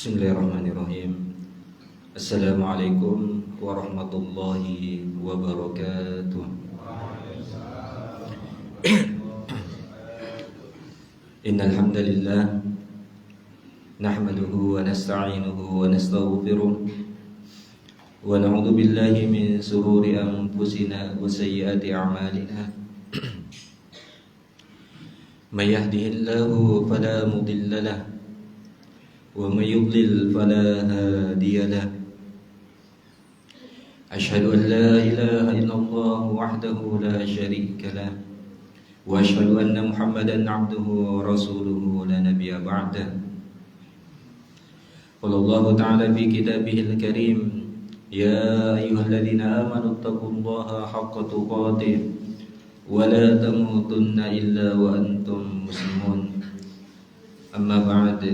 Bismillahirrahmanirrahim. Assalamualaikum warahmatullahi wabarakatuh. Innal hamdalillah nahmaduhu wa nasta'inuhu wa nastaghfiruh wa na'udzu billahi min shururi anfusina wa sayyiati a'malina. May yahdihillahu fala mudilla lahu wa may yudlil fala hadiya lahu. Asyhadu an la ilaha illallah wahdahu la syarika lahu wa asyhadu anna Muhammadan 'abduhu wa rasuluhu la nabiyya ba'dah. Qala Allah ta'ala fi kitabihil karim, ya ayyuhalladzina amanu taqullaha haqqa tuqatih wa la tamutunna illa wa antum muslimun. Amma ba'd.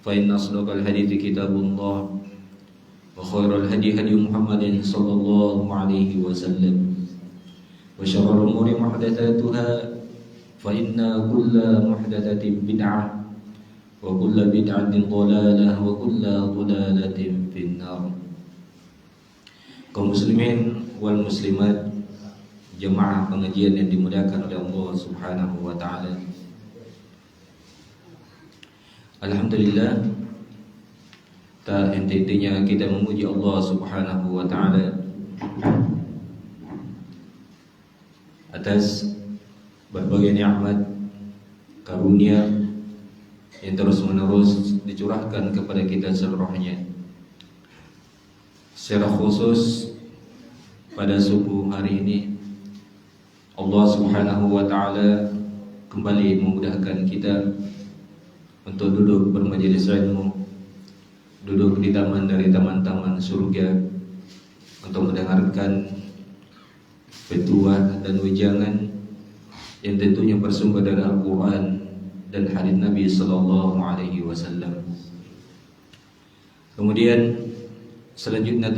فإن أصدق الحديث كتاب الله وخير الهدي هدي محمد صلى الله عليه وسلم وشر الأمور محدثاتها فإن كل محدثة بدعة وكل بدعة ضلالة وكل ضلالة في النار. Kaum muslimin wal muslimat, jemaah pengajian yang dimuliakan oleh Allah Subhanahu wa taala. Alhamdulillah, tak henti-hentinya kita memuji Allah Subhanahu wa ta'ala atas berbagai nikmat karunia yang terus-menerus dicurahkan kepada kita seluruhnya. Secara khusus pada subuh hari ini, Allah Subhanahu wa ta'ala kembali memudahkan kita untuk duduk bermajelis ilmu, duduk di taman dari taman-taman surga untuk mendengarkan petuah dan wejangan yang tentunya bersumber dari Al-Quran dan hadits Nabi Sallallahu Alaihi Wasallam. Kemudian selanjutnya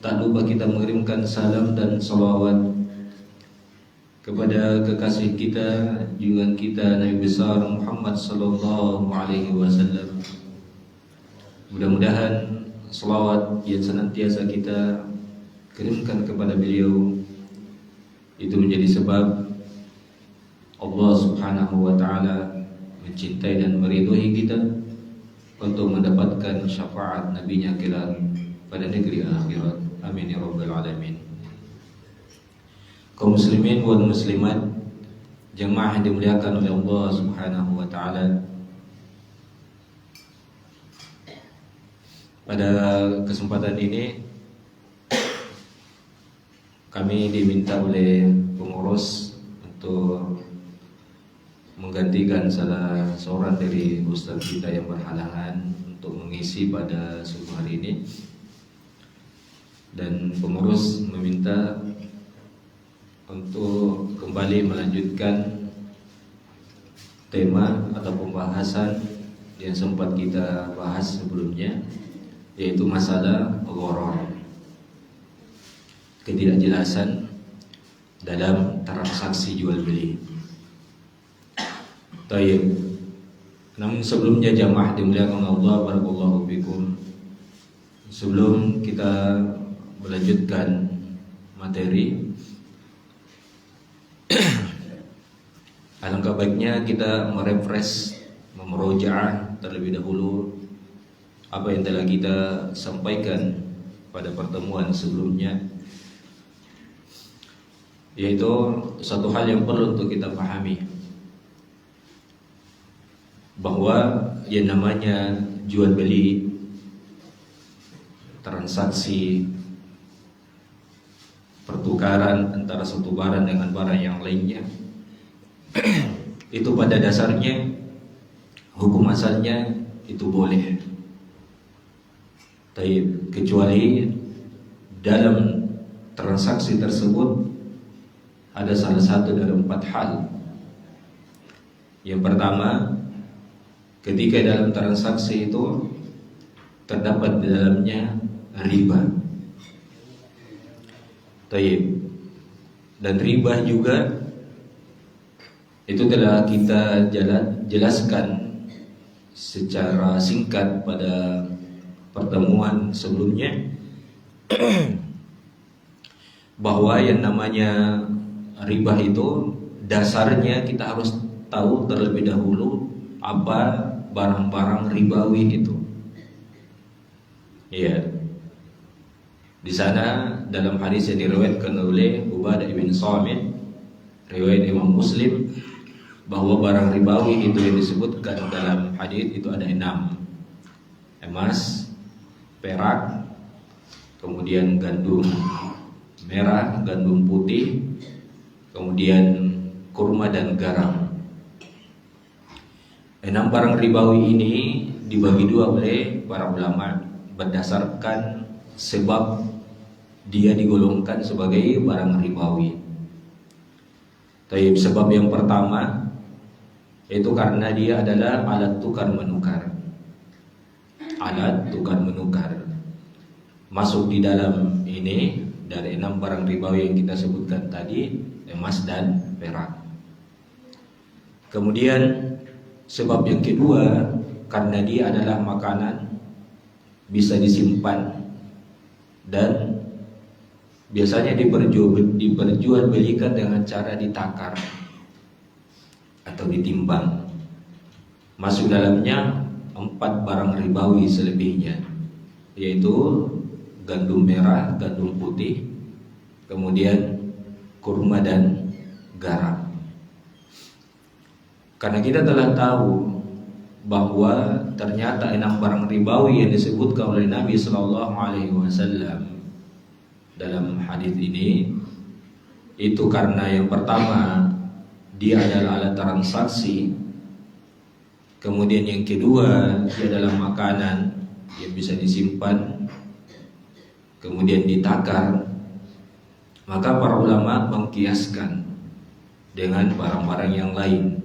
tak lupa kita mengirimkan salam dan salawat kepada kekasih kita, junjungan kita Nabi besar Muhammad sallallahu alaihi wasallam. Mudah-mudahan selawat yang senantiasa kita kirimkan kepada beliau itu menjadi sebab Allah Subhanahu wa taala mencintai dan meridhai kita untuk mendapatkan syafaat nabinya kelak pada negeri akhirat. Amin ya rabbal alamin. Kaum muslimin wal muslimat, jemaah yang dimuliakan oleh Allah Subhanahu wa taala. Pada kesempatan ini kami diminta oleh pengurus untuk menggantikan salah seorang dari ustaz kita yang berhalangan untuk mengisi pada subuh hari ini. Dan pengurus meminta untuk kembali melanjutkan tema atau pembahasan yang sempat kita bahas sebelumnya, yaitu masalah gharar, ketidakjelasan dalam transaksi jual beli. Tayyib. Namun sebelumnya jamaah dimuliakan Allah, barakallahu fikum, sebelum kita melanjutkan materi, alangkah baiknya kita merefresh, memurojaah terlebih dahulu apa yang telah kita sampaikan pada pertemuan sebelumnya, yaitu satu hal yang perlu untuk kita pahami, bahwa yang namanya jual beli, transaksi pertukaran antara satu barang dengan barang yang lainnya, itu pada dasarnya hukum asalnya itu boleh. Kecuali dalam transaksi tersebut ada salah satu dari 4 hal. Yang pertama, ketika dalam transaksi itu terdapat di dalamnya riba. Dan riba juga itu telah kita jelaskan secara singkat pada pertemuan sebelumnya bahwa yang namanya riba itu dasarnya kita harus tahu terlebih dahulu apa barang-barang ribawi itu. Iya. Di sana dalam hadis yang diriwayatkan oleh Ubadah bin Samit, riwayat Imam Muslim, bahwa barang ribawi itu yang disebutkan dalam hadis itu ada 6: emas, perak, kemudian gandum merah, gandum putih, kemudian kurma dan garam. 6 barang ribawi ini dibagi dua oleh para ulama berdasarkan sebab dia digolongkan sebagai barang ribawi. Sebab yang pertama itu karena dia adalah alat tukar menukar. Alat tukar menukar masuk di dalam ini. Dari 6 barang ribawi yang kita sebutkan tadi, emas dan perak. Kemudian sebab yang kedua, karena dia adalah makanan, bisa disimpan, dan biasanya diperjualbelikan dengan cara ditakar atau ditimbang. Masuk dalamnya 4 barang ribawi selebihnya, yaitu gandum merah, gandum putih, kemudian kurma dan garam. Karena kita telah tahu bahwa ternyata 6 barang ribawi yang disebutkan oleh Nabi Sallallahu Alaihi Wasallam dalam hadis ini itu karena yang pertama dia adalah alat transaksi, kemudian yang kedua dia adalah makanan yang bisa disimpan, kemudian ditakar. Maka para ulama mengkiaskan dengan barang-barang yang lain.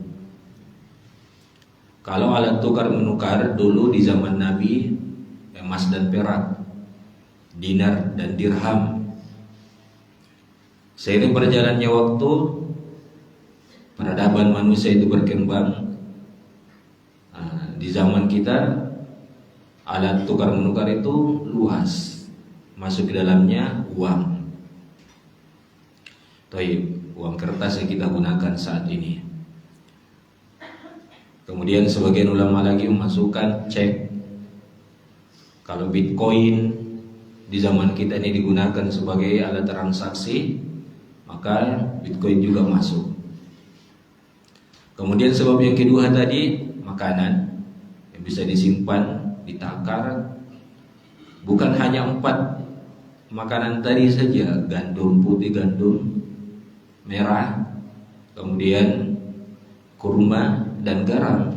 Kalau alat tukar menukar dulu di zaman Nabi, emas dan perak, dinar dan dirham. Seiring berjalannya waktu, peradaban manusia itu berkembang. Di zaman kita, alat tukar menukar itu luas. Masuk ke dalamnya uang, uang kertas yang kita gunakan saat ini. Kemudian sebagian ulama lagi memasukkan cek. Kalau Bitcoin di zaman kita ini digunakan sebagai alat transaksi, maka Bitcoin juga masuk. Kemudian sebab yang kedua tadi, makanan yang bisa disimpan, ditakar. Bukan hanya 4 makanan tadi saja, gandum putih, gandum merah, kemudian kurma dan garam,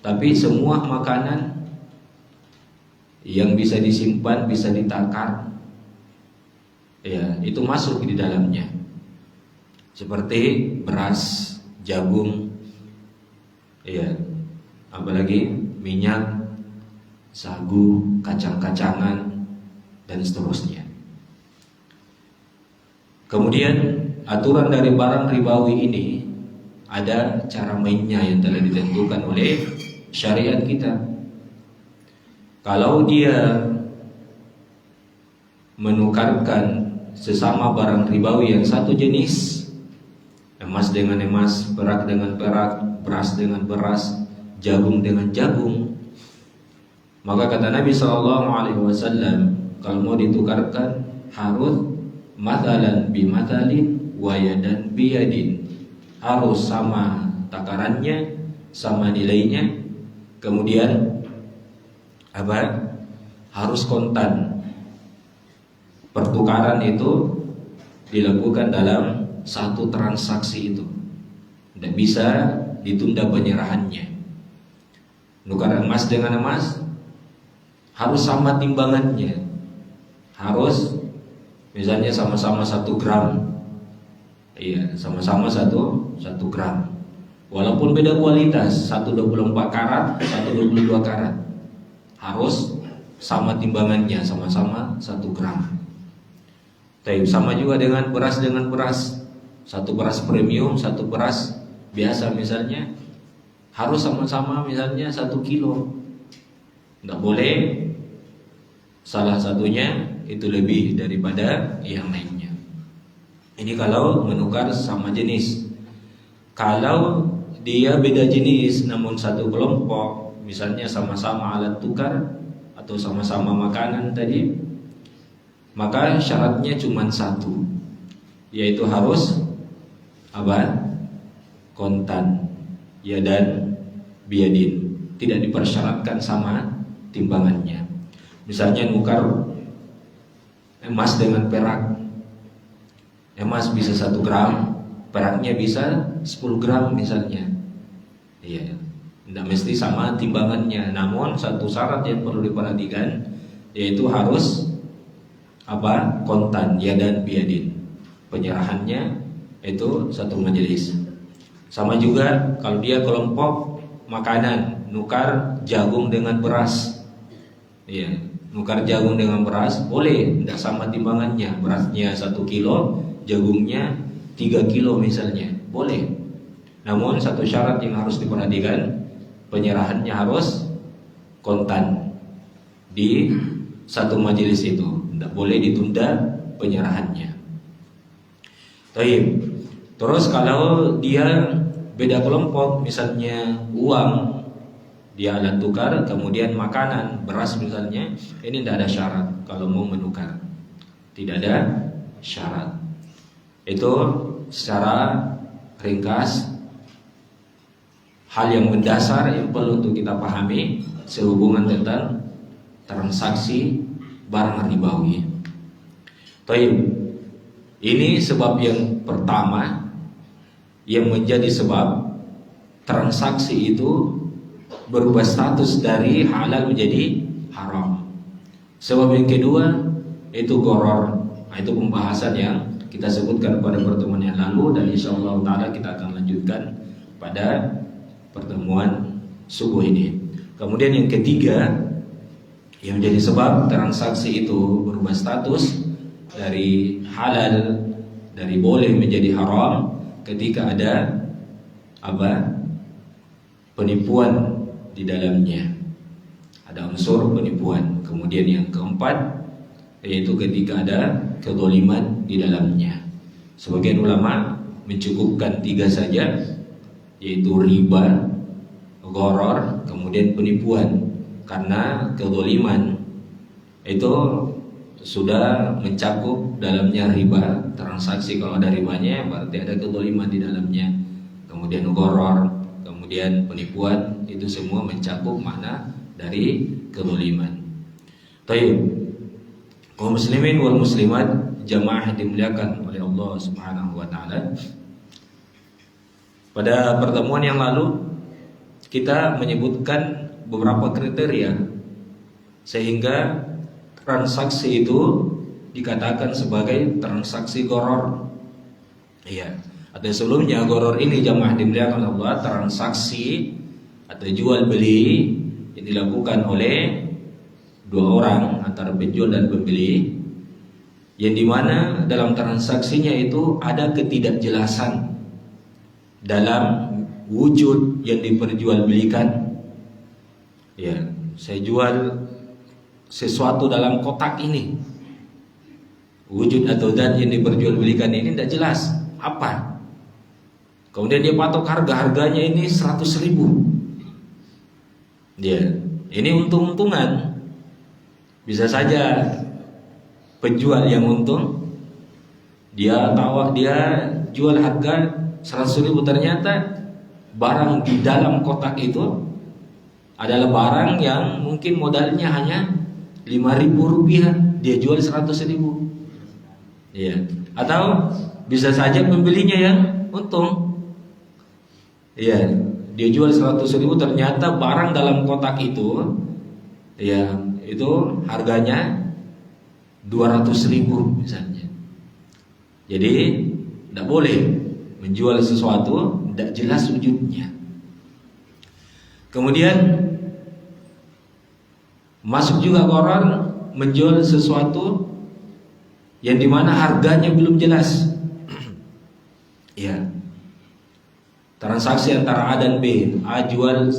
tapi semua makanan yang bisa disimpan, bisa ditakar, ya itu masuk di dalamnya. Seperti beras, jagung, ya apalagi minyak, sagu, kacang-kacangan, dan seterusnya. Kemudian aturan dari barang ribawi ini ada cara mainnya yang telah ditentukan oleh syariat kita. Kalau dia menukarkan sesama barang ribawi yang satu jenis, emas dengan emas, perak dengan perak, beras dengan beras, jagung dengan jagung, maka kata Nabi SAW, kalau mau ditukarkan harus mathalan bi mathalin wa yadan bi yadin, harus sama takarannya, sama nilainya, kemudian harus kontan. Pertukaran itu dilakukan dalam satu transaksi itu, tidak bisa ditunda penyerahannya. Nukar emas dengan emas harus sama timbangannya. Harus misalnya sama-sama 1 gram. Iya, sama-sama 1 gram. Walaupun beda kualitas, 124 karat, 122 karat. Harus sama timbangannya, sama-sama 1 gram. Sama juga dengan beras. 1 beras premium, 1 beras biasa misalnya, harus sama-sama misalnya 1 kilo. Tidak boleh salah satunya itu lebih daripada yang lainnya. Ini kalau menukar sama jenis. Kalau dia beda jenis namun satu kelompok, misalnya sama-sama alat tukar atau sama-sama makanan tadi, maka syaratnya cuma satu, yaitu harus apa? Kontan, ya dan biadin. Tidak dipersyaratkan sama timbangannya. Misalnya nukar emas dengan perak, emas bisa 1 gram, peraknya bisa 10 gram misalnya. Iya, tidak mesti sama timbangannya. Namun satu syarat yang perlu diperhatikan, yaitu harus apa? Kontan, ya dan biadin. Penyerahannya itu satu majelis. Sama juga kalau dia kelompok makanan, nukar jagung dengan beras. Iya, nukar jagung dengan beras boleh, tidak sama timbangannya. Berasnya 1 kilo, jagungnya 3 kilo misalnya, boleh. Namun satu syarat yang harus diperhatikan, penyerahannya harus kontan di satu majelis itu, tidak boleh ditunda penyerahannya. Baik. Terus kalau dia beda kelompok, misalnya uang dia alat tukar, kemudian makanan beras misalnya, ini tidak ada syarat kalau mau menukar, tidak ada syarat. Itu secara ringkas hal yang mendasar yang perlu untuk kita pahami sehubungan tentang transaksi barang ribawi. Baik. Ini sebab yang pertama yang menjadi sebab transaksi itu berubah status dari halal menjadi haram. Sebab yang kedua itu goror. Nah, itu pembahasan yang kita sebutkan pada pertemuan yang lalu, dan insyaallah taala kita akan lanjutkan pada pertemuan subuh ini. Kemudian yang ketiga yang menjadi sebab transaksi itu berubah status dari halal, dari boleh menjadi haram, ketika ada apa? Penipuan di dalamnya. Ada unsur penipuan. Kemudian yang keempat yaitu ketika ada kezaliman di dalamnya. Sebagian ulama mencukupkan 3 saja, yaitu riba, gharar, kemudian penipuan. Karena kezaliman itu sudah mencakup dalamnya riba, transaksi kalau ada ribanya berarti ada kezaliman di dalamnya. Kemudian gharar, kemudian penipuan, itu semua mencakup makna dari kezaliman. Baik, kaum muslimin wal muslimat jamaah dimuliakan oleh Allah Subhanahu wa taala. Pada pertemuan yang lalu kita menyebutkan beberapa kriteria sehingga transaksi itu dikatakan sebagai transaksi gharar. Iya. Atau sebelumnya gharar ini jamaah dimuliakan Allah, transaksi atau jual beli yang dilakukan oleh 2 orang antara penjual dan pembeli, yang dimana dalam transaksinya itu ada ketidakjelasan dalam wujud yang diperjualbelikan. Ya, saya jual sesuatu dalam kotak ini, wujud atau zat yang diperjualbelikan ini tidak jelas apa. Kemudian dia patok harganya ini 100.000. Ya, ini untung-untungan. Bisa saja penjual yang untung, dia jual harga 100.000, ternyata barang di dalam kotak itu adalah barang yang mungkin modalnya hanya 5.000 rupiah, dia jual 100.000. Ya. Atau bisa saja pembelinya yang untung. Ya, dia jual 100.000, ternyata barang dalam kotak itu, ya, itu harganya 200.000 misalnya. Jadi tidak boleh menjual sesuatu tidak jelas wujudnya. Kemudian masuk juga orang menjual sesuatu yang dimana harganya belum jelas. Ya, Transaksi antara A dan B. A jual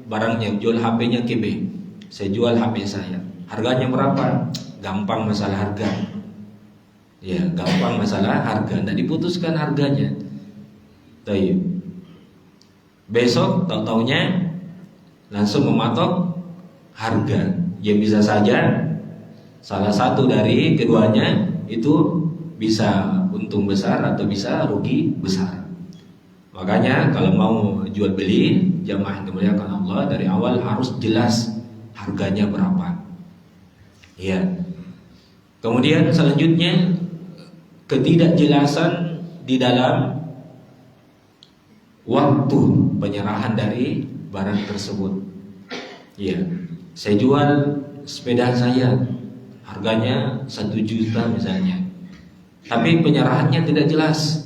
barangnya, jual HP-nya ke B. Saya jual HP saya. Harganya berapa? Gampang masalah harga. Ya, gampang masalah harga. Tidak diputuskan harganya. Taib. Besok tahu-taunya langsung mematok harga. Ya bisa saja salah satu dari keduanya itu bisa untung besar atau bisa rugi besar. Makanya kalau mau jual beli, jamaah yang dimuliakan Allah, dari awal harus jelas harganya berapa. Ya. Kemudian selanjutnya ketidakjelasan di dalam waktu penyerahan dari barang tersebut. Ya. Saya jual sepeda saya, harganya 1 juta misalnya. Tapi penyerahannya tidak jelas.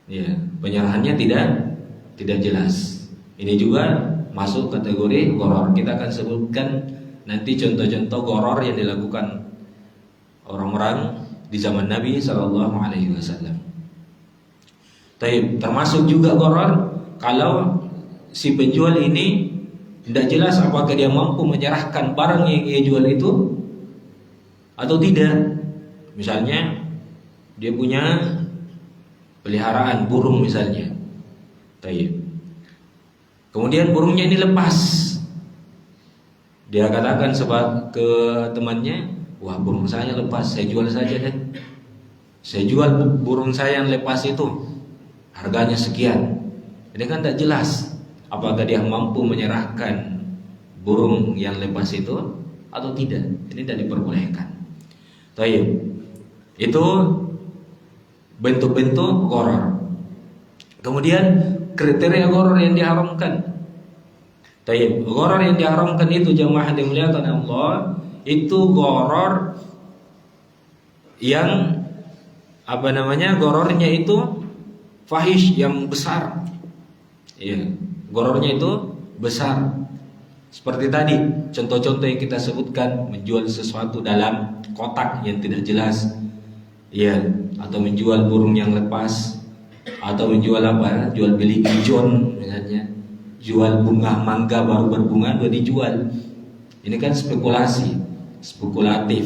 Ya, penyerahannya tidak jelas. Ini juga masuk kategori gharar. Kita akan sebutkan nanti contoh-contoh gharar yang dilakukan orang-orang di zaman Nabi sallallahu alaihi wasallam. Termasuk juga gharar kalau si penjual ini tidak jelas apakah dia mampu menyerahkan barang yang ia jual itu atau tidak. Misalnya dia punya peliharaan burung misalnya. Kemudian burungnya ini lepas. Dia katakan ke temannya, "Wah, burung saya lepas, saya jual saja deh. Saya jual burung saya yang lepas itu. Harganya sekian." Ini kan tidak jelas apakah dia mampu menyerahkan burung yang lepas itu atau tidak. Ini tidak diperbolehkan. Itu bentuk-bentuk gharar. Kemudian kriteria gharar yang diharamkan. Gharar yang diharamkan itu jamaah yang dimuliakan Allah, itu gharar yang ghararnya itu fahish, yang besar. Ya, ghararnya itu besar. Seperti tadi contoh-contoh yang kita sebutkan, menjual sesuatu dalam kotak yang tidak jelas. Ya, atau menjual burung yang lepas, atau menjual jual beli pigeon misalnya, jual bunga mangga baru berbunga udah dijual. Ini kan spekulatif,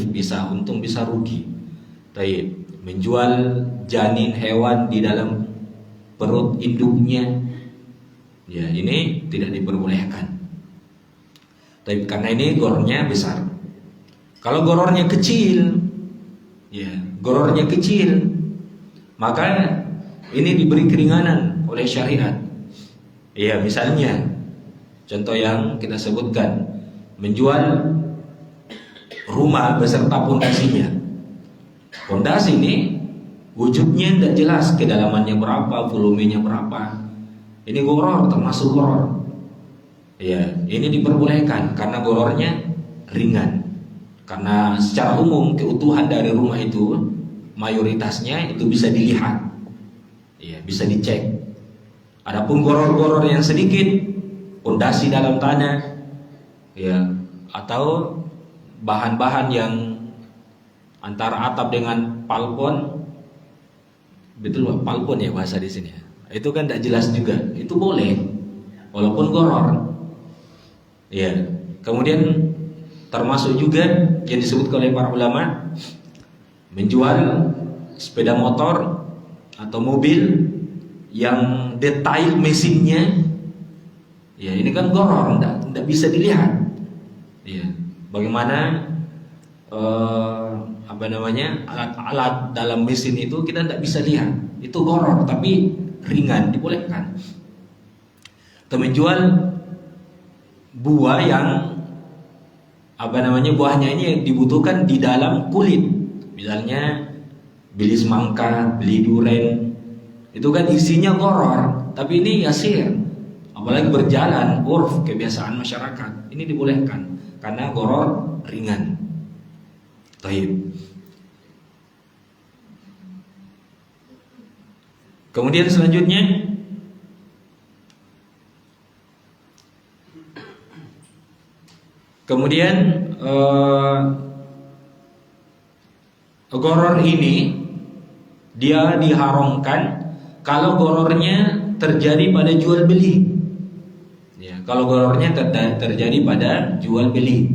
bisa untung bisa rugi. Menjual janin hewan di dalam perut induknya, ya ini tidak diperbolehkan. Karena ini gorornya besar. Kalau gorornya kecil, gorornya kecil, maka ini diberi keringanan oleh syariat. Ya, misalnya contoh yang kita sebutkan, menjual rumah beserta pondasinya. Pondasi ini wujudnya tidak jelas, kedalamannya berapa, volumenya berapa. Ini gharar, termasuk gharar. Ya, ini diperbolehkan karena ghararnya ringan. Karena secara umum keutuhan dari rumah itu mayoritasnya itu bisa dilihat. Ya, bisa dicek. Adapun gharar-gharar yang sedikit, pondasi dalam tanah, ya, atau bahan-bahan yang antara atap dengan palpon, betul Pak, palpon ya bahasa di sini. Itu kan tidak jelas juga. Itu boleh, walaupun gharar. Ya, kemudian termasuk juga yang disebut oleh para ulama, menjual sepeda motor atau mobil yang detail mesinnya, ya ini kan gharar, tidak bisa dilihat. Ya, bagaimana alat-alat dalam mesin itu kita tidak bisa lihat, itu gharar, tapi ringan, dibolehkan. Atau menjual buah yang buahnya ini dibutuhkan di dalam kulit, misalnya beli semangka, beli duren, itu kan isinya gharar, tapi ini yasir, apalagi berjalan urf kebiasaan masyarakat, ini dibolehkan karena gharar ringan. Kemudian selanjutnya gharar ini dia diharamkan kalau ghararnya terjadi pada jual beli. Ya, kalau gorornya terjadi pada jual beli.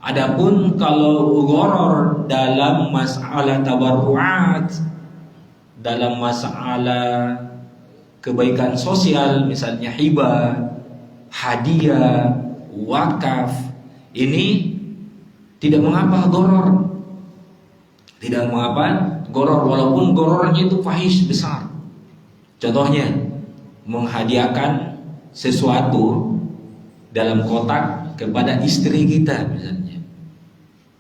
Adapun kalau goror dalam masalah tabarruat, dalam masalah kebaikan sosial, misalnya hibah, hadiah, wakaf, ini tidak mengapa goror. Tidak mengapa goror, walaupun gorornya itu fahish besar. Contohnya menghadiahkan sesuatu dalam kotak kepada istri kita misalnya.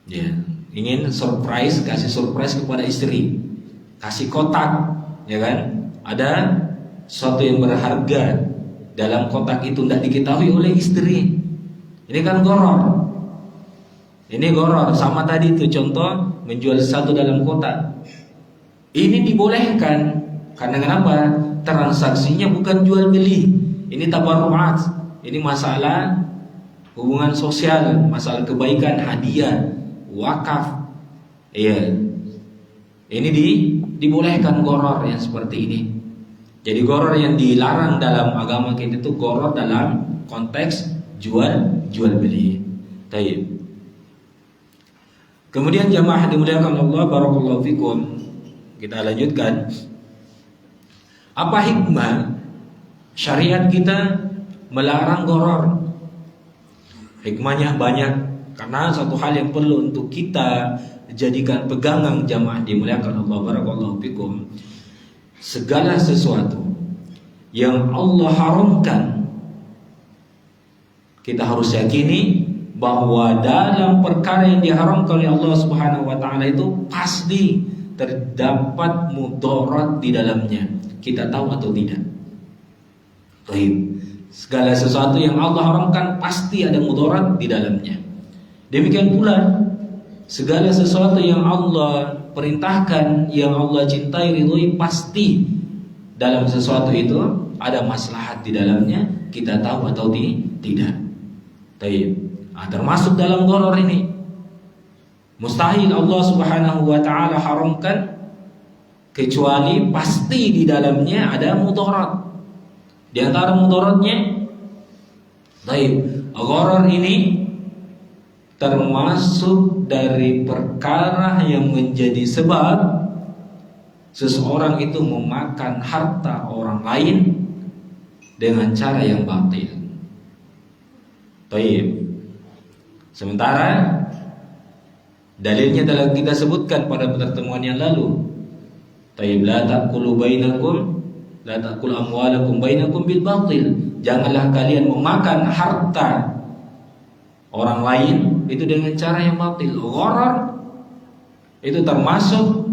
Ya, ingin surprise, kasih surprise kepada istri, kasih kotak, ya kan? Ada sesuatu yang berharga dalam kotak itu tidak diketahui oleh istri. Ini kan goror. Ini goror, sama tadi itu contoh menjual sesuatu dalam kotak. Ini dibolehkan karena kenapa? Transaksinya bukan jual beli. Ini tabarruat. Ini masalah hubungan sosial, masalah kebaikan, hadiah, wakaf. Iya. Ini dibolehkan goror yang seperti ini. Jadi goror yang dilarang dalam agama kita itu goror dalam konteks jual beli. Baik. Kemudian jamaah dimuliakan Allah, barakallahu fikum. Kita lanjutkan. Apa hikmah syariat kita melarang goror? Hikmahnya banyak, karena satu hal yang perlu untuk kita jadikan pegangan jamaah dimuliakan Allah, barakallahu fikum. Segala sesuatu yang Allah haramkan, kita harus yakini bahwa dalam perkara yang diharamkan oleh Allah Subhanahu wa taala itu pasti terdapat mudarat di dalamnya. Kita tahu atau tidak? Baik. Segala sesuatu yang Allah haramkan pasti ada mudarat di dalamnya. Demikian pula segala sesuatu yang Allah perintahkan, yang Allah cintai, ridhoi, pasti dalam sesuatu itu ada maslahat di dalamnya. Kita tahu atau tidak? Baik. Termasuk dalam goror ini, mustahil Allah Subhanahu wa taala haramkan kecuali pasti di dalamnya ada mudarat. Di antara mudaratnya, baik, goror ini termasuk dari perkara yang menjadi sebab seseorang itu memakan harta orang lain dengan cara yang batil. Baik. Sementara dalilnya telah kita sebutkan pada pertemuan yang lalu. Tayyib, la ta'kulu amwalakum bainakum bil batil. Janganlah kalian memakan harta orang lain itu dengan cara yang batil. Gharar itu termasuk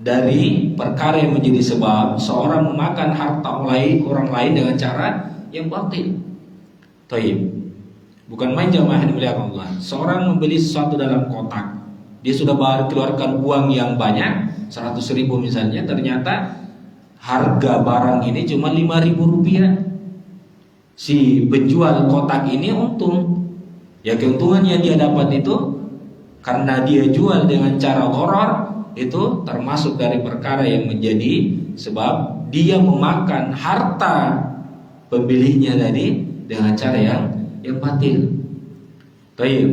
dari perkara yang menjadi sebab seorang memakan harta orang lain dengan cara yang batil. Tayyib. Bukan main jamaah dimuliakan Allah. Seorang membeli sesuatu dalam kotak, dia sudah keluarkan uang yang banyak, 100.000 misalnya, ternyata harga barang ini cuma 5.000 rupiah. Si penjual kotak ini untung. Ya, keuntungan yang dia dapat itu karena dia jual dengan cara gharar, itu termasuk dari perkara yang menjadi sebab dia memakan harta pembelinya tadi dengan cara yang batil. Baik.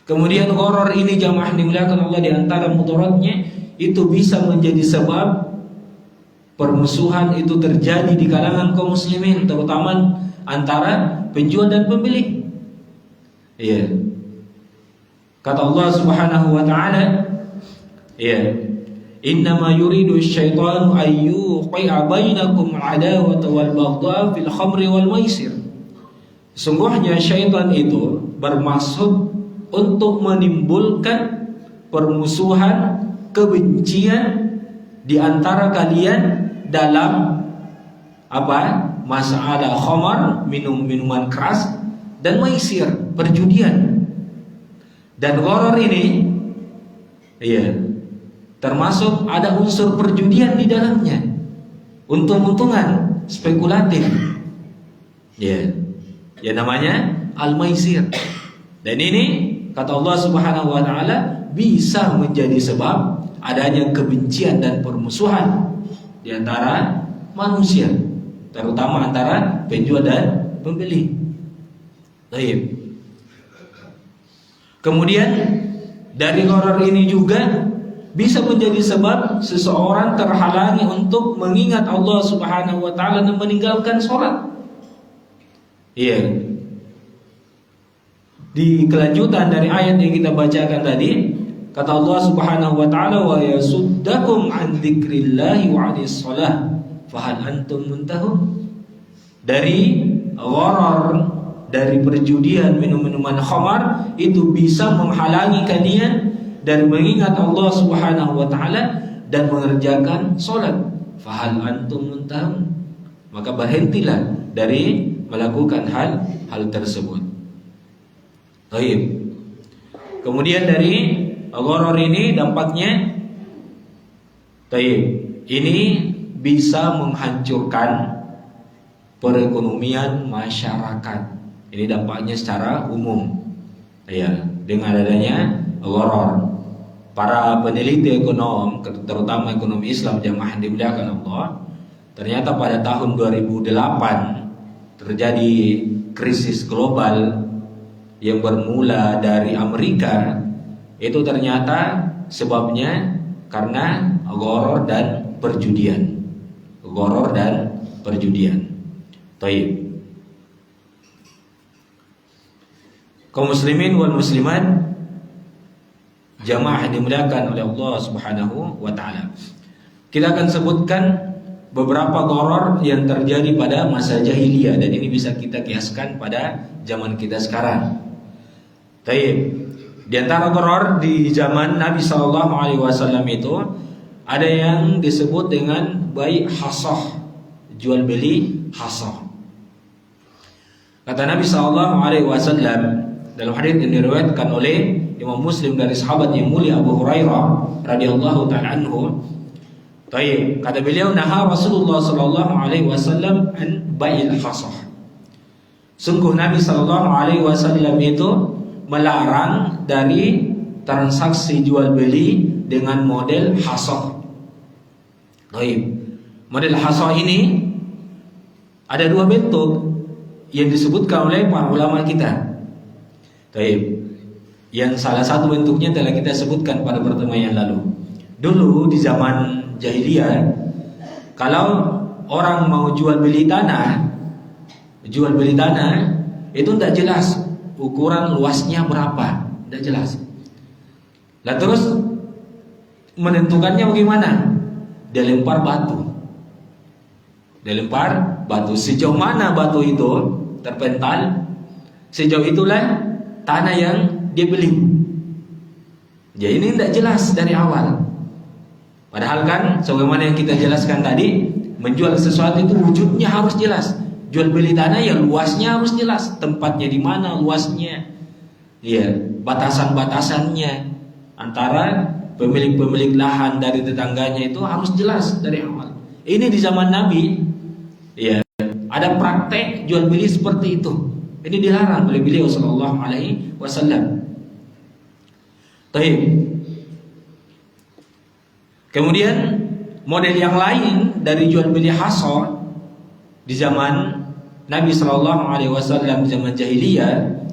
Kemudian gharar ini jamaah dimuliakan Allah, di antara mudaratnya itu bisa menjadi sebab permusuhan itu terjadi di kalangan kaum muslimin, terutama antara penjual dan pembeli. Iya. Kata Allah Subhanahu wa taala, iya, innama yuridu asyaitanu ayyuqi'a bainakum al-adawata wal baghdha fil khamri wal maisir. Sungguhnya syaitan itu bermaksud untuk menimbulkan permusuhan, kebencian di antara kalian dalam masalah khamar, minuman keras, dan maisir, perjudian. Dan gharar ini termasuk ada unsur perjudian di dalamnya, untung-untungan, spekulatif. Ya namanya al-maisir. Dan ini kata Allah Subhanahu wa taala bisa menjadi sebab adanya kebencian dan permusuhan di antara manusia, terutama antara penjual dan pembeli. Baik. Kemudian dari gharar ini juga bisa menjadi sebab seseorang terhalangi untuk mengingat Allah Subhanahu wa taala dan meninggalkan sholat. Iya. Di kelanjutan dari ayat yang kita bacakan tadi, kata Allah Subhanahu wa taala, wa yasuddakum an dzikrillahi wa 'anis shalah fahal antum muntahun. Dari gharar, dari perjudian, minum-minuman khamar itu bisa menghalangi kalian dari mengingat Allah Subhanahu wa taala dan mengerjakan salat. Fahal antum muntahun. Maka berhentilah dari melakukan hal tersebut. Baik. Kemudian dari gharar ini dampaknya ini bisa menghancurkan perekonomian masyarakat. Ini dampaknya secara umum. Ya, dengan adanya gharar. Para peneliti ekonom, terutama ekonomi Islam jamaah yang dimuliakan Allah, ternyata pada tahun 2008 terjadi krisis global yang bermula dari Amerika. Itu ternyata sebabnya karena gharar dan perjudian. Gharar dan perjudian. Baik. Kaum muslimin wal muslimat jamaah yang dimuliakan oleh Allah Subhanahu wa taala. Kita akan sebutkan beberapa gharar yang terjadi pada masa jahiliyah dan ini bisa kita kiaskan pada zaman kita sekarang. Baik. Di antara gharar di zaman Nabi sallallahu alaihi wasallam itu ada yang disebut dengan bai' hasah, jual beli hasah. Kata Nabi sallallahu alaihi wasallam dalam hadis yang diriwayatkan oleh Imam Muslim dari sahabat yang mulia Abu Hurairah radhiyallahu taala anhu. Baik, kata beliau, naha Rasulullah sallallahu alaihi wasallam an bai'il hasah. Sungguh Nabi sallallahu alaihi wasallam itu melarang dari transaksi jual beli dengan model hasah. Baik. Model hasah ini ada dua bentuk yang disebutkan oleh para ulama kita. Baik. Yang salah satu bentuknya telah kita sebutkan pada pertemuan yang lalu. Dulu di zaman jahiliyah, kalau orang mau jual beli tanah itu tidak jelas ukuran luasnya berapa, tidak jelas. Lah terus menentukannya bagaimana? Dia lempar batu. Sejauh mana batu itu terpental, sejauh itulah tanah yang dia beli. Jadi ini tidak jelas dari awal. Padahal kan sebagaimana yang kita jelaskan tadi, menjual sesuatu itu wujudnya harus jelas. Jual beli tanah ya luasnya harus jelas, tempatnya di mana, luasnya, ya, batasan-batasannya antara pemilik lahan dari tetangganya itu harus jelas dari awal. Ini di zaman Nabi, ya, ada praktek jual beli seperti itu. Ini dilarang oleh beliau sallallahu alaihi wasallam. Baik. Kemudian model yang lain dari jual beli hasad di zaman Nabi sallallahu alaihi wasallam, di zaman jahiliyah,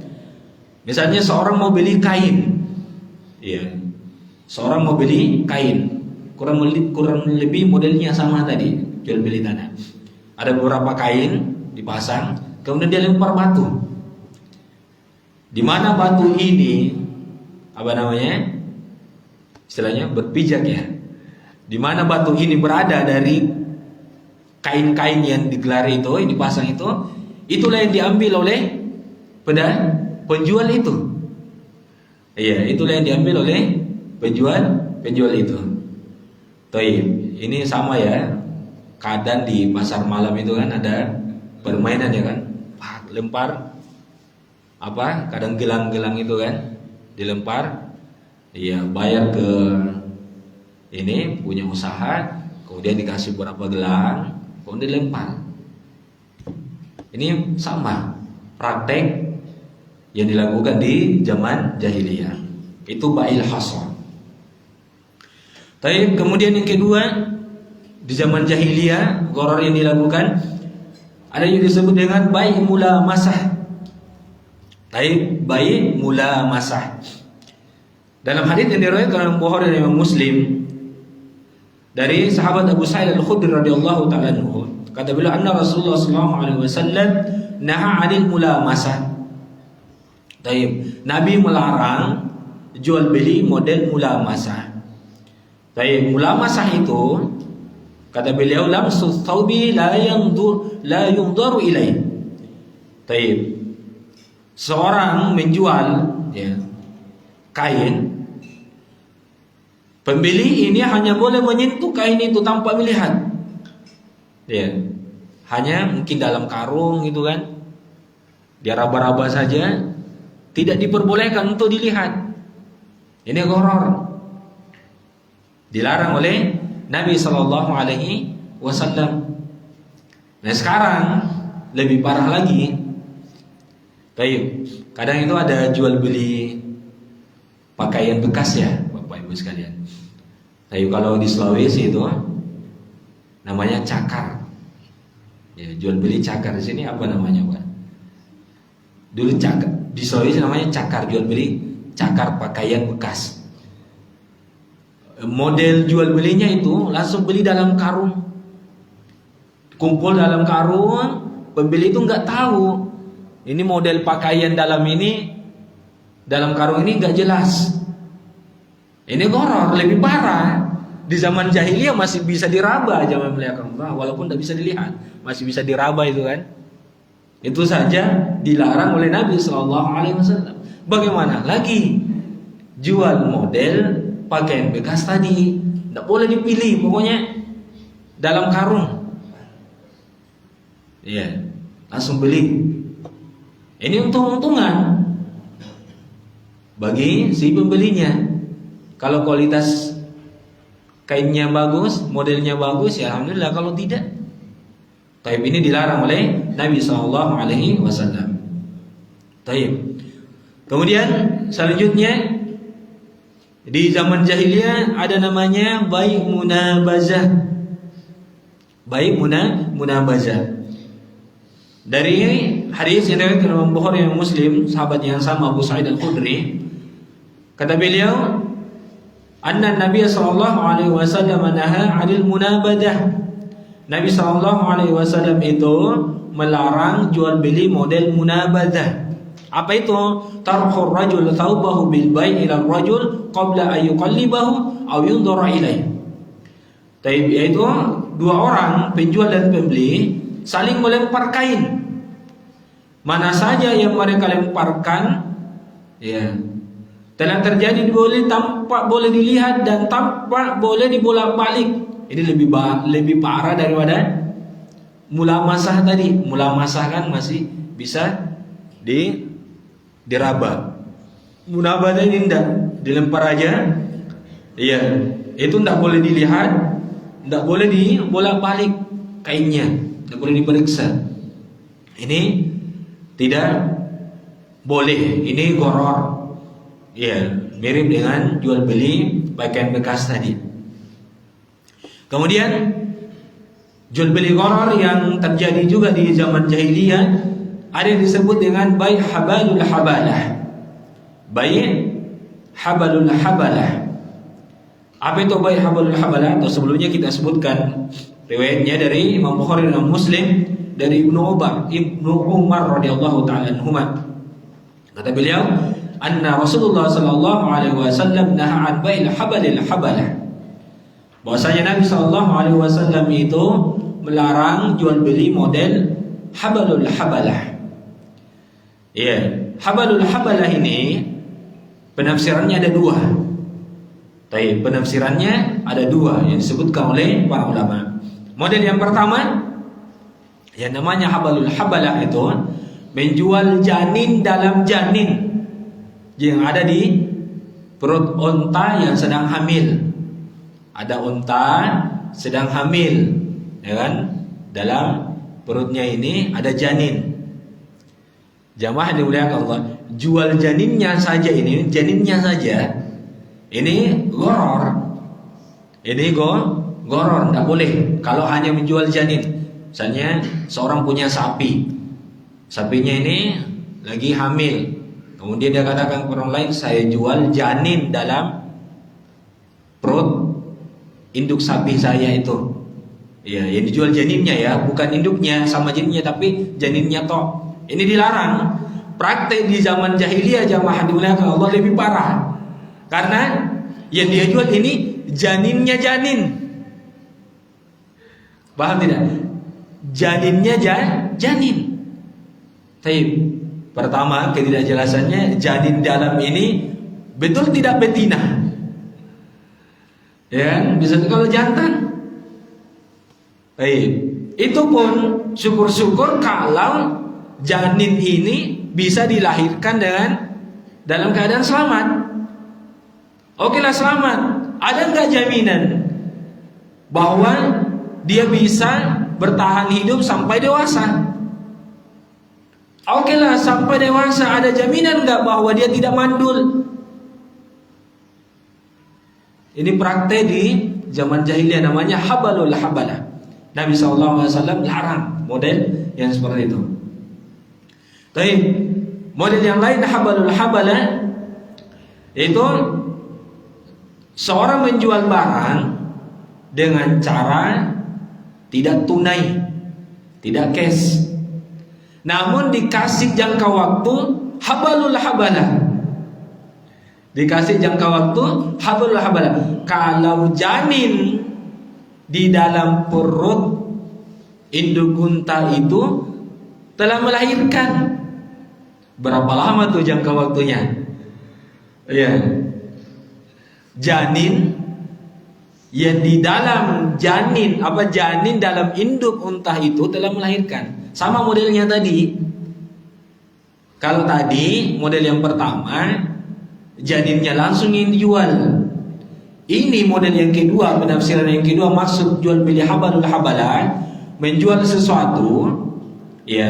misalnya seorang mau beli kain. Iya. Seorang mau beli kain. Kurang lebih modelnya sama tadi, jual beli tanah. Ada beberapa kain dipasang, kemudian dia lempar batu. Di mana batu ini istilahnya berpijak ya. Di mana batu ini berada dari kain-kain yang digelar itu, yang dipasang itu, itulah yang diambil oleh penjual itu. Iya, itulah yang diambil oleh penjual itu. Toib, ini sama ya. Kadang di pasar malam itu kan ada permainan ya kan, lempar kadang gelang-gelang itu kan dilempar, iya, bayar ke ini punya usaha, kemudian dikasih beberapa gelang, kemudian dilempar. Ini sama praktek yang dilakukan di zaman jahiliyah. Itu bai'il hasad. Tapi kemudian yang kedua, di zaman jahiliyah gharar yang dilakukan ada yang disebut dengan bai' mulamasah. Bai' mulamasah. Dalam hadis yang diriwayatkan oleh Bukhari dan Imam Muslim dari sahabat Abu Sa'id Al-Khudri radhiyallahu ta'ala anhu, kata beliau anna Rasulullah sallallahu alaihi wasallam naha 'anil mulamasah. Nabi melarang jual beli model mulamasah. Mulamasah itu kata beliau lamsus thawbi la yunzaru ilaih. Seorang menjual kain, pembeli ini hanya boleh menyentuh kain itu tanpa melihat. Hanya mungkin dalam karung gitu kan. Dia raba-raba saja, tidak diperbolehkan untuk dilihat. Ini gharar. Dilarang oleh Nabi sallallahu alaihi wasallam. Nah, sekarang lebih parah lagi. Kadang itu ada jual beli pakaian bekas ya, Bapak Ibu sekalian. Kalau di Sulawesi itu namanya cakar. Ya, jual beli cakar. Di sini apa namanya, Pak? Dulu cakar di Sulawesi namanya cakar, jual beli cakar pakaian bekas. Model jual belinya itu langsung beli dalam karung, kumpul dalam karung. Pembeli itu nggak tahu ini model pakaian dalam karung ini nggak jelas. Ini gharar, lebih parah. Di zaman jahiliyah masih bisa diraba, zaman belakang, walaupun tidak bisa dilihat, masih bisa diraba itu kan. Itu saja dilarang oleh Nabi Sallallahu Alaihi Wasallam. Bagaimana lagi jual model pakaian bekas tadi? Tidak boleh dipilih, pokoknya dalam karung. Iya, langsung beli. Ini untung-untungan bagi si pembelinya. Kalau kualitas kainnya bagus, modelnya bagus, ya alhamdulillah. Kalau tidak, taib ini dilarang oleh Nabi Sallallahu Alaihi Wasallam. Taib. Kemudian selanjutnya di zaman jahiliyah ada namanya bai' munabazah. Bai' munabazah. Dari hadis yang diriwayatkan oleh Bukhari dan Muslim, sahabat yang sama Abu Sa'id Al-Khudri, kata beliau, anna Nabi sallallahu alaihi wasallam naha 'anil munabadah. Nabi sallallahu alaihi wasallam itu melarang jual beli model munabadah. Apa itu? Tarkhur rajul thawbahu bil bai' ila rajul qabla an yuqallibahu aw yunzura ilaih. Yaitu dua orang penjual dan pembeli saling melempar kain. Mana saja yang mereka lemparkan, ya, telah terjadi boleh dilihat dan tampak boleh dibolak-balik. Ini lebih parah daripada mulamasah tadi. Mulamasah kan masih bisa diraba. Munabadah ini tidak dilempar aja. Iya, itu tidak boleh dilihat, tidak boleh dibolak-balik kainnya, tidak boleh diperiksa. Ini tidak boleh. Ini gharar. Ya, mirip dengan jual beli pakaian bekas tadi. Kemudian jual beli gharar yang terjadi juga di zaman jahiliyah ada yang disebut dengan bai' habalul habalah. Bai' habalul habalah. Apa itu bai' habalul habalah? Atau sebelumnya kita sebutkan riwayatnya dari Imam Bukhari dan Muslim dari Ibnu Umar radhiyallahu ta'ala anhuma. Kata beliau, anna Rasulullah sallallahu alaihi wasallam naha an bai'il habalil habalah. Bahwasanya Nabi sallallahu alaihi wasallam itu melarang jual beli model habalul habalah. Iya, habalul habalah ini penafsirannya ada dua. Penafsirannya ada dua yang disebutkan oleh para ulama. Model yang pertama yang namanya habalul habalah itu menjual janin dalam janin yang ada di perut unta yang sedang hamil. Ada unta sedang hamil, ya kan? Dalam perutnya ini ada janin. Jamaah dimuliakan Allah, jual janinnya saja ini gharar. Ini Goror, tidak boleh. Kalau hanya menjual janin, misalnya seorang punya sapi, sapinya ini lagi hamil, kemudian dia katakan ke orang lain, saya jual janin dalam perut induk sapi saya itu. Ya, yang dijual janinnya ya, bukan induknya sama janinnya, tapi janinnya toh. Ini dilarang. Praktek di zaman jahiliyah jamaah dimuliakan Allah lebih parah. Karena yang dia jual ini janinnya janin. Paham tidak? Janinnya janin. Taib. Pertama, ketidakjelasannya janin dalam ini betul tidak betina. Ya, bisa kalau jantan. Baik. Itu pun syukur-syukur kalau janin ini bisa dilahirkan dalam keadaan selamat. Oke lah, selamat. Ada nggak jaminan bahwa dia bisa bertahan hidup sampai dewasa? Oke lah, sampai dewasa ada jaminan nggak bahwa dia tidak mandul? Ini praktek di zaman jahiliyah, namanya habalul habalah. Nabi SAW larang model yang seperti itu. Tapi model yang lain habalul habalah itu seorang menjual barang dengan cara tidak tunai, tidak cash, namun dikasih jangka waktu habalul habalah. Dikasih jangka waktu habalul habalah. Kalau janin di dalam perut induk unta itu telah melahirkan, berapa lama tuh jangka waktunya? Iya. Janin yang di dalam janin dalam induk unta itu telah melahirkan. Sama modelnya tadi. Kalau tadi model yang pertama janinnya langsung yang dijual. Ini model yang kedua, penafsiran yang kedua, maksud jual beli habalul habalah, menjual sesuatu ya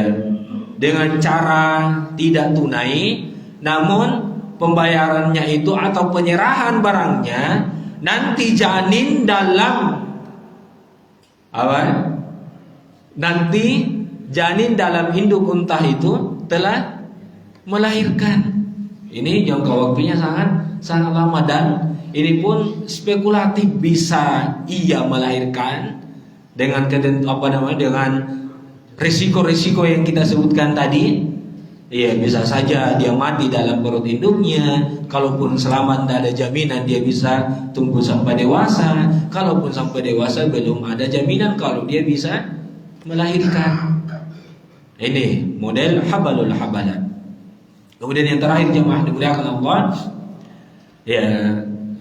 dengan cara tidak tunai, namun pembayarannya itu atau penyerahan barangnya nanti janin dalam apa? Nanti janin dalam induk unta itu telah melahirkan. Ini jangka waktunya sangat lama, dan ini pun spekulatif, bisa ia melahirkan dengan dengan risiko-risiko yang kita sebutkan tadi. Iya, bisa saja dia mati dalam perut induknya. Kalaupun selamat, tidak ada jaminan dia bisa tumbuh sampai dewasa. Kalaupun sampai dewasa, belum ada jaminan kalau dia bisa melahirkan. Ini model habalul habalah. Kemudian yang terakhir jemaah dimuliakan Allah, ya,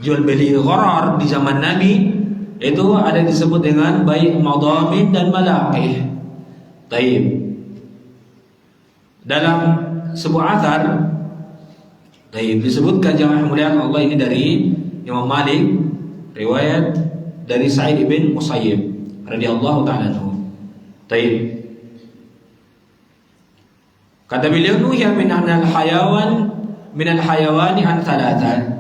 jual beli gharar di zaman Nabi itu ada disebut dengan baik madhamin dan malaqih. Taib. Dalam sebuah athar disebutkan jemaah muliakan Allah, ini dari Imam Malik, riwayat dari Sa'id bin Musayyib radhiyallahu ta'ala anhu. Taib. Kata beliau, nuhya min al hayawani an thalatha.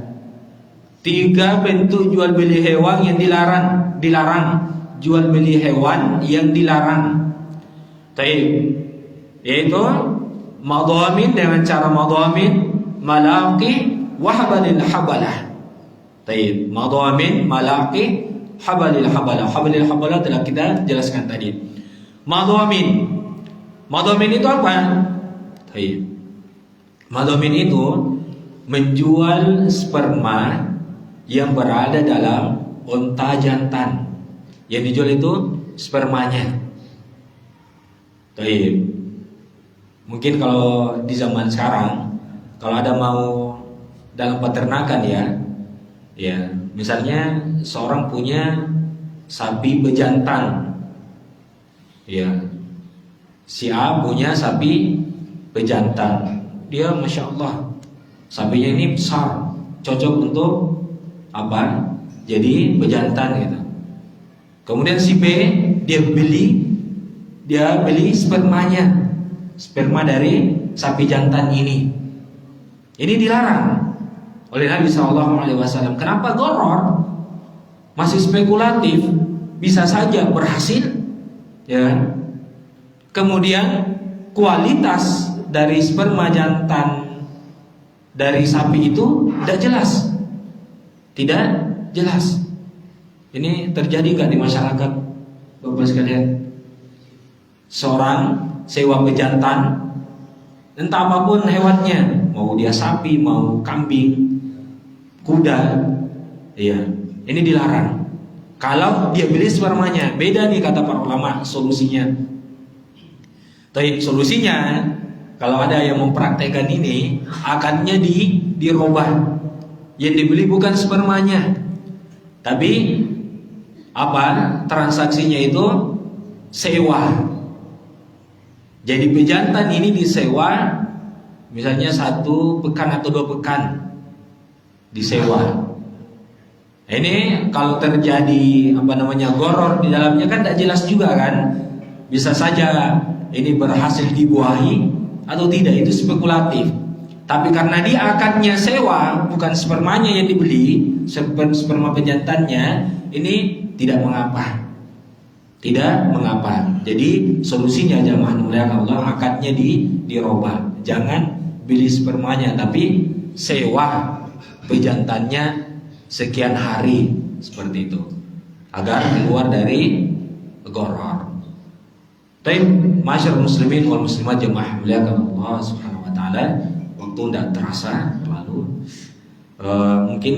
3 bentuk jual beli hewan yang dilarang. Jual beli hewan yang dilarang. Taib. Yaitu madhamin dengan cara madhamin, malaqi wa habalil habalah. Taib. Madhamin, malaqi, habalil habalah. Habalil habalah telah kita jelaskan tadi. Madhamin. Madhamin itu apa? Taib. Madhamin itu menjual sperma yang berada dalam unta jantan. Yang dijual itu spermanya. Taib. Mungkin kalau di zaman sekarang, kalau ada mau dalam peternakan ya, misalnya seorang punya sapi bejantan, ya, si A punya sapi bejantan, dia masya Allah sapinya ini besar, cocok untuk apa? Jadi bejantan gitu. Kemudian si B dia beli spermanya. Sperma dari sapi jantan ini. Ini dilarang oleh Nabi SAW. Kenapa gharar? Masih spekulatif. bisa saja berhasil, ya. Kemudian kualitas dari sperma jantan dari sapi itu tidak jelas. Ini terjadi nggak di masyarakat, Bapak sekalian? Seorang sewa pejantan, entah apapun hewannya, mau dia sapi, mau kambing, kuda, iya, ini dilarang. Kalau dia beli spermanya, beda nih kata para ulama solusinya. Tapi solusinya, kalau ada yang mempraktekkan ini, akadnya dirubah. Yang dibeli bukan spermanya, tapi transaksinya itu sewa. Jadi pejantan ini disewa, misalnya 1 pekan atau 2 pekan disewa. Ini kalau terjadi goror di dalamnya kan tidak jelas juga kan. Bisa saja ini berhasil dibuahi atau tidak, itu spekulatif. Tapi karena dia akadnya sewa, bukan spermanya yang dibeli, sperma pejantannya, ini tidak mengapa. Tidak mengapa. Jadi solusinya jamaah muliakan Allah, akadnya dirubah. Jangan beli spermanya, tapi sewa pejantannya sekian hari, seperti itu, agar keluar dari goror. Tapi masyarakat muslimin wal muslimat jamaah muliakan Allah subhanahu wa ta'ala, waktu tidak terasa lalu. Mungkin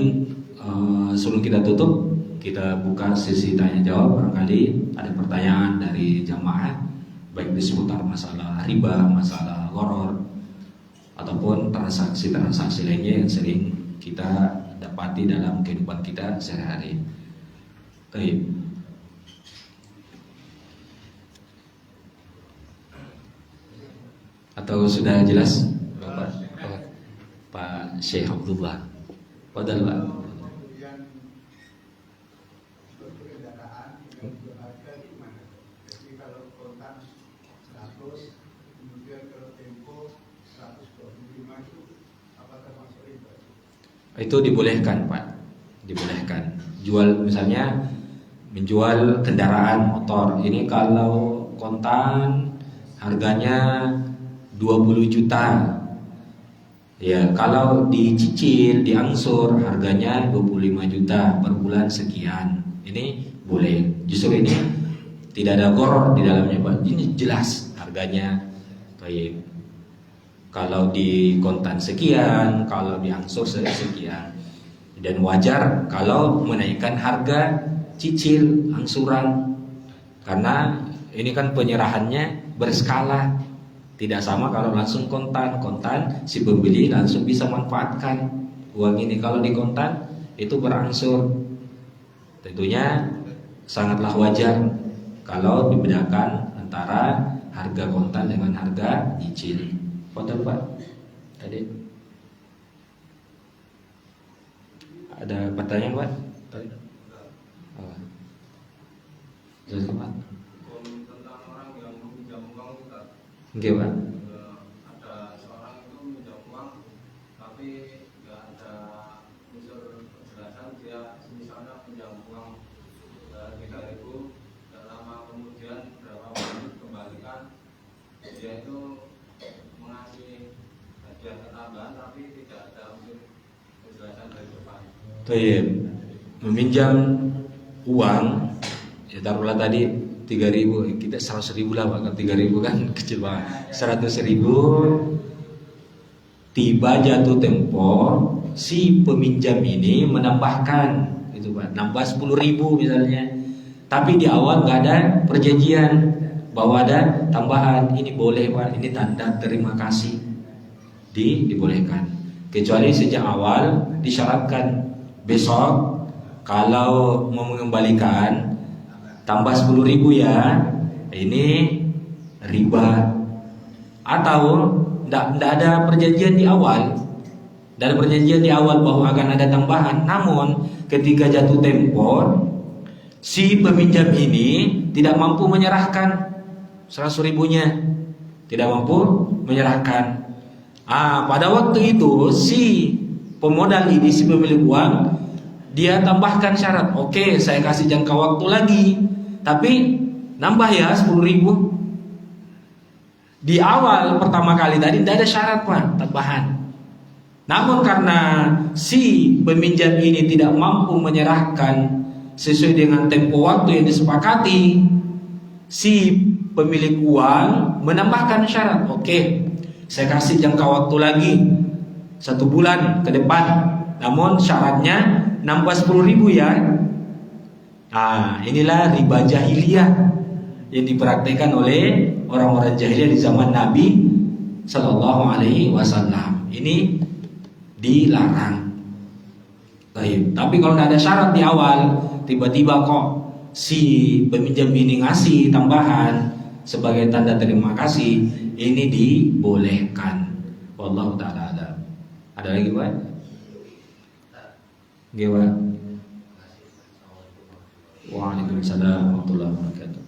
sebelum kita tutup, kita buka sesi tanya jawab. Barangkali ada pertanyaan dari jamaah, baik di seputar masalah riba, masalah goror, ataupun transaksi-transaksi lainnya yang sering kita dapati dalam kehidupan kita sehari-hari. Baik. Atau sudah jelas Pak Syekh Abdullah? Padahal Pak. Itu dibolehkan Pak, dibolehkan. Jual, misalnya menjual kendaraan motor, ini kalau kontan harganya 20 juta, ya kalau dicicil, diangsur harganya 25 juta per bulan sekian, ini boleh. Justru ini tidak ada goror di dalamnya Pak, ini jelas harganya. Baik. Kalau di kontan sekian, kalau diangsur sekian. Dan wajar kalau menaikkan harga cicil, angsuran, karena ini kan penyerahannya berskala. Tidak sama kalau langsung kontan si pembeli langsung bisa manfaatkan uang ini. Kalau di kontan itu berangsur. Tentunya sangatlah wajar kalau dibedakan antara harga kontan dengan harga cicil. Foto Pak, tadi ada pertanyaan Pak? Tadi. Oh. Jadi Pak. Tentang orang yang meminjam uang Ustaz. Oke Pak. Ada seorang itu meminjam uang, tapi nggak ada unsur kejelasan dia misalnya pinjam uang 3.000, dan lama kemudian berapa bulan kembalikan, dia itu mengasih hadiah tambahan tapi tidak ada unsur kejelasan dari depan. Meminjam uang, ya taruhlah tadi 3.000, kita 100.000 lah Pak, 3.000 kan kecil banget. 100.000, tiba jatuh tempo, si peminjam ini menambahkan itu Pak, nambah 10.000 misalnya. Tapi di awal nggak ada perjanjian bahwa ada tambahan. Ini boleh Pak, ini tanda terima kasih, dibolehkan. Kecuali sejak awal disyaratkan besok kalau mau mengembalikan tambah 10.000 ya, ini riba. Atau tidak ada perjanjian di awal, tidak ada perjanjian di awal bahwa akan ada tambahan. Namun ketika jatuh tempo, si peminjam ini tidak mampu menyerahkan 100.000-nya, tidak mampu menyerahkan. Pada waktu itu si pemodal ini, si pemilik uang, dia tambahkan syarat. Oke, saya kasih jangka waktu lagi, tapi nambah ya 10.000. Di awal pertama kali tadi tidak ada syarat Pak tambahan. Namun karena si peminjam ini tidak mampu menyerahkan sesuai dengan tempo waktu yang disepakati, si pemilik uang menambahkan syarat. Oke, saya kasih jangka waktu lagi 1 bulan ke depan, namun syaratnya nambah 10.000 ya. Nah, inilah riba jahiliyah yang dipraktikkan oleh orang-orang jahiliyah di zaman Nabi Sallallahu Alaihi Wasallam. Ini dilarang. Baik. Tapi kalau tidak ada syarat di awal, tiba-tiba kok si peminjam ini ngasih tambahan sebagai tanda terima kasih, ini dibolehkan. Wallahu taala alam. Ada lagi Pak? Gimana? Waalaikumsalam warahmatullahi wabarakatuh.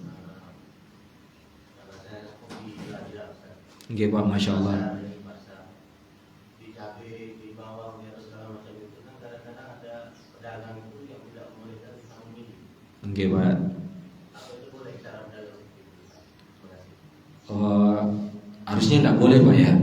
Nggih Pak, Masya Allah. Di cabai, di bawang, ya segala macam itu kan kadang-kadang ada pedagang itu yang tidak boleh dari tahun ini. Nggih Pak. Apa itu boleh cara pedagang itu? Harusnya tidak boleh Pak ya.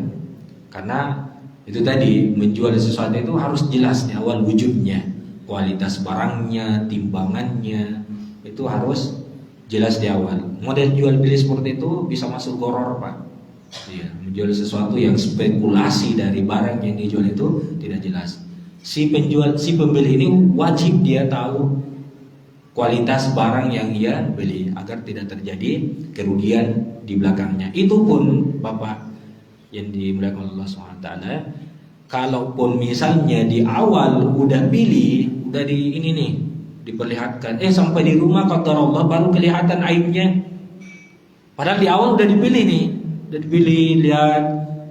Karena itu tadi, menjual sesuatu itu harus jelas di awal wujudnya, kualitas barangnya, timbangannya, itu harus jelas di awal. Model jual beli seperti itu bisa masuk goror Pak. Iya, menjual sesuatu yang spekulasi dari barang yang dijual itu tidak jelas. Si pembeli ini wajib dia tahu kualitas barang yang ia beli agar tidak terjadi kerugian di belakangnya. Itu pun Bapak yang dimuliakan Allah SWT, kalaupun misalnya di awal udah pilih, udah di ini nih diperlihatkan, sampai di rumah kata Allah baru kelihatan aibnya. Padahal di awal udah dipilih nih, udah dipilih, lihat,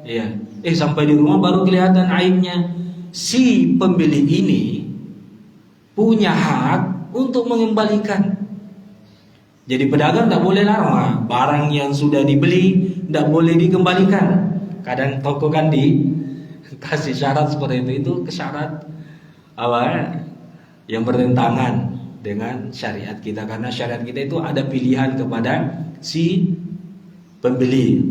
ya. Sampai di rumah baru kelihatan aibnya. Si pembeli ini punya hak untuk mengembalikan. Jadi pedagang tidak boleh larang barang yang sudah dibeli tidak boleh dikembalikan. Kadang toko kan dikasih syarat seperti itu syarat apa yang bertentangan dengan syariat kita, karena syariat kita itu ada pilihan kepada si pembeli.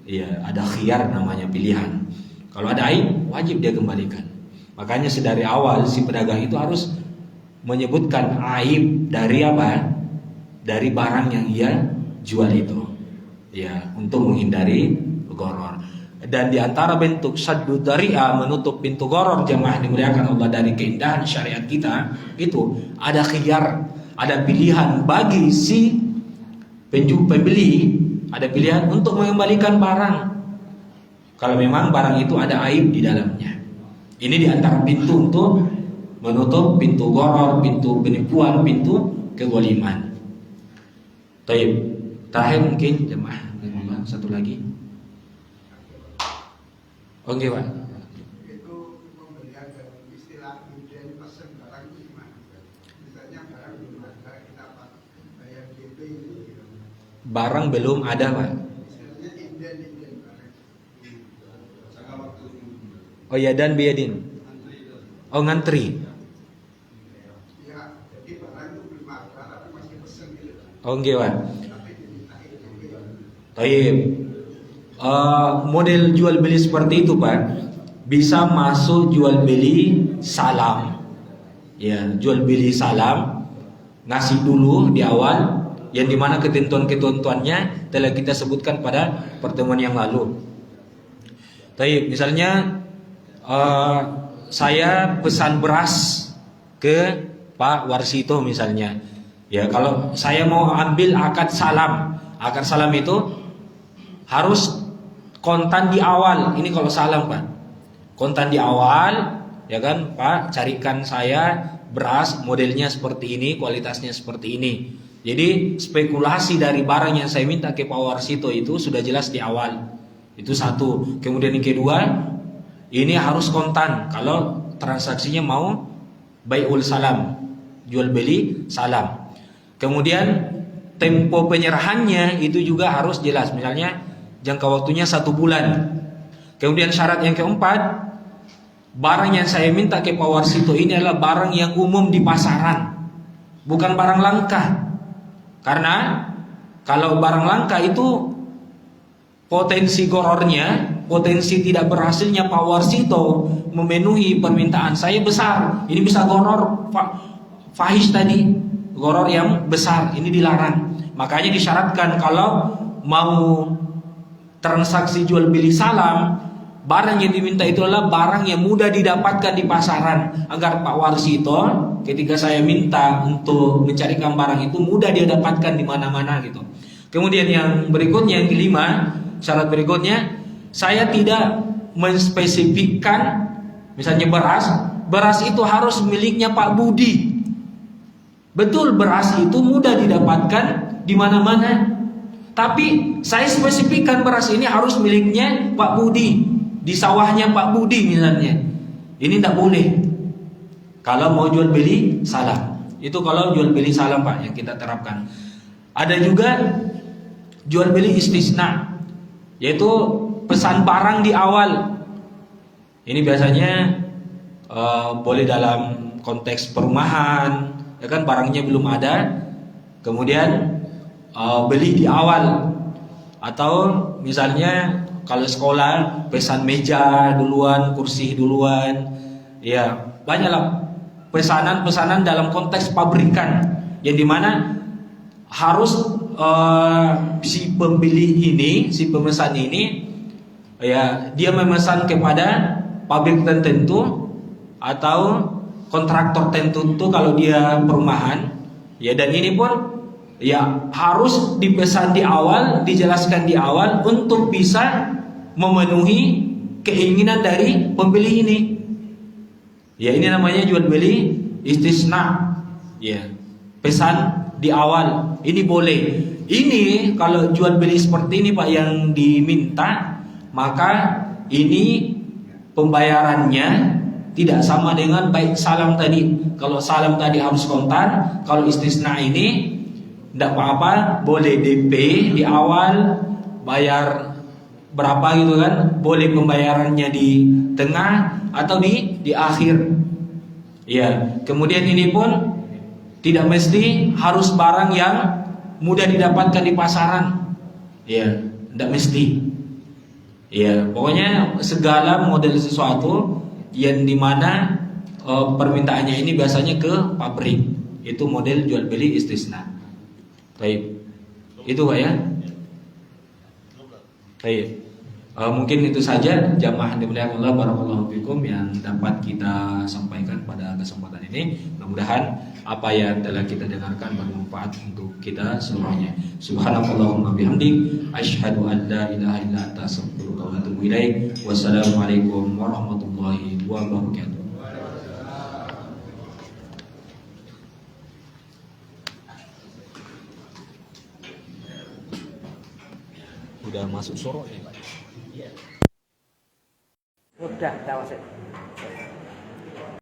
Ya, ada khiyar namanya pilihan. Kalau ada aib wajib dia kembalikan. Makanya sedari awal si pedagang itu harus menyebutkan aib dari apa? Dari barang yang ia jual itu. Ya, untuk menghindari gharar. Dan di antara bentuk saddu dzari'ah, menutup pintu gharar, jemaah dimuliakan Allah, dari keindahan syariat kita itu ada khiyar, ada pilihan bagi si pembeli, ada pilihan untuk mengembalikan barang kalau memang barang itu ada aib di dalamnya. Ini di antara pintu untuk menutup pintu gharar, pintu penipuan, pintu kezaliman. Baik, terakhir mungkin jemaah satu lagi. Oke Pak. Itu pembelian dalam istilah inden pesen barang itu gimana? Misalnya barang belum ada, kita bayar DP itu gitu. Barang belum ada Pak. Istilahnya inden barang. Jangka waktu. Oh ya, dan biadin. Oh, ngantri. Ya, jadi barang itu belum ada tapi masih pesen gitu. Oh nggih Pak. Tapi dimintain DP. Baik. Model jual beli seperti itu Pak bisa masuk jual beli salam. Ya, jual beli salam, ngasih dulu di awal, yang dimana ketentuan-ketentuannya telah kita sebutkan pada pertemuan yang lalu. Baik, misalnya saya pesan beras ke Pak Warsito misalnya. Ya, kalau saya mau ambil akad salam itu harus kontan di awal. Ini kalau salam Pak, kontan di awal, ya kan Pak, carikan saya beras modelnya seperti ini, kualitasnya seperti ini. Jadi spekulasi dari barang yang saya minta ke Pak Warsito itu sudah jelas di awal. Itu satu. Kemudian yang kedua, ini harus kontan kalau transaksinya mau bai'ul salam, jual beli salam. Kemudian tempo penyerahannya itu juga harus jelas. Misalnya jangka waktunya 1 bulan. Kemudian syarat yang keempat, barang yang saya minta ke Pak Warsito ini adalah barang yang umum di pasaran, bukan barang langka. Karena kalau barang langka itu potensi gorornya, potensi tidak berhasilnya Pak Warsito memenuhi permintaan saya besar. Ini bisa goror fahish tadi, goror yang besar, ini dilarang. Makanya disyaratkan kalau mau transaksi jual beli salam, barang yang diminta itu adalah barang yang mudah didapatkan di pasaran, agar Pak Warsito ketika saya minta untuk mencarikan barang itu mudah dia dapatkan di mana-mana gitu. Kemudian yang berikutnya, yang kelima, syarat berikutnya, saya tidak menspesifikkan misalnya beras itu harus miliknya Pak Budi. Betul, beras itu mudah didapatkan di mana-mana. Tapi saya spesifikkan beras ini harus miliknya Pak Budi, di sawahnya Pak Budi misalnya. Ini tidak boleh. Kalau mau jual beli salam, itu kalau jual beli salam Pak yang kita terapkan. Ada juga jual beli istisna, yaitu pesan barang di awal. Ini biasanya boleh dalam konteks perumahan, ya kan, barangnya belum ada, kemudian beli di awal. Atau misalnya kalau sekolah pesan meja duluan, kursi duluan. Ya, banyaklah pesanan-pesanan dalam konteks pabrikan, yang dimana harus si pembeli ini, si pemesan ini, ya, dia memesan kepada pabrik tertentu atau kontraktor tertentu kalau dia perumahan, ya, dan ini pun ya harus dipesan di awal, dijelaskan di awal untuk bisa memenuhi keinginan dari pembeli ini. Ya, ini namanya jual beli istisna. Ya, pesan di awal ini boleh. Ini kalau jual beli seperti ini Pak yang diminta, maka ini pembayarannya tidak sama dengan baik salam tadi. Kalau salam tadi harus kontan, kalau istisna ini tidak apa-apa, boleh DP di awal, bayar berapa gitu kan, boleh pembayarannya di tengah atau di akhir. Ya, kemudian ini pun tidak mesti harus barang yang mudah didapatkan di pasaran. Ya, tidak mesti. Ya, pokoknya segala model sesuatu yang dimana permintaannya ini biasanya ke pabrik, itu model jual beli istisna. Baik, itu Pak ya. Baik. Mungkin itu saja jamaah dimuliakan Allah, barakallahu fikum, yang dapat kita sampaikan pada kesempatan ini. Mudah-mudahan apa yang telah kita dengarkan bermanfaat untuk kita semuanya. Subhanallahumma bihamdik, asyhadu an la ilaha illa anta, astaghfiruka wa atubu ilaik. Wassalamualaikum warahmatullahi wabarakatuh. Udah masuk sorok ya Pak? Udah, tahu sih.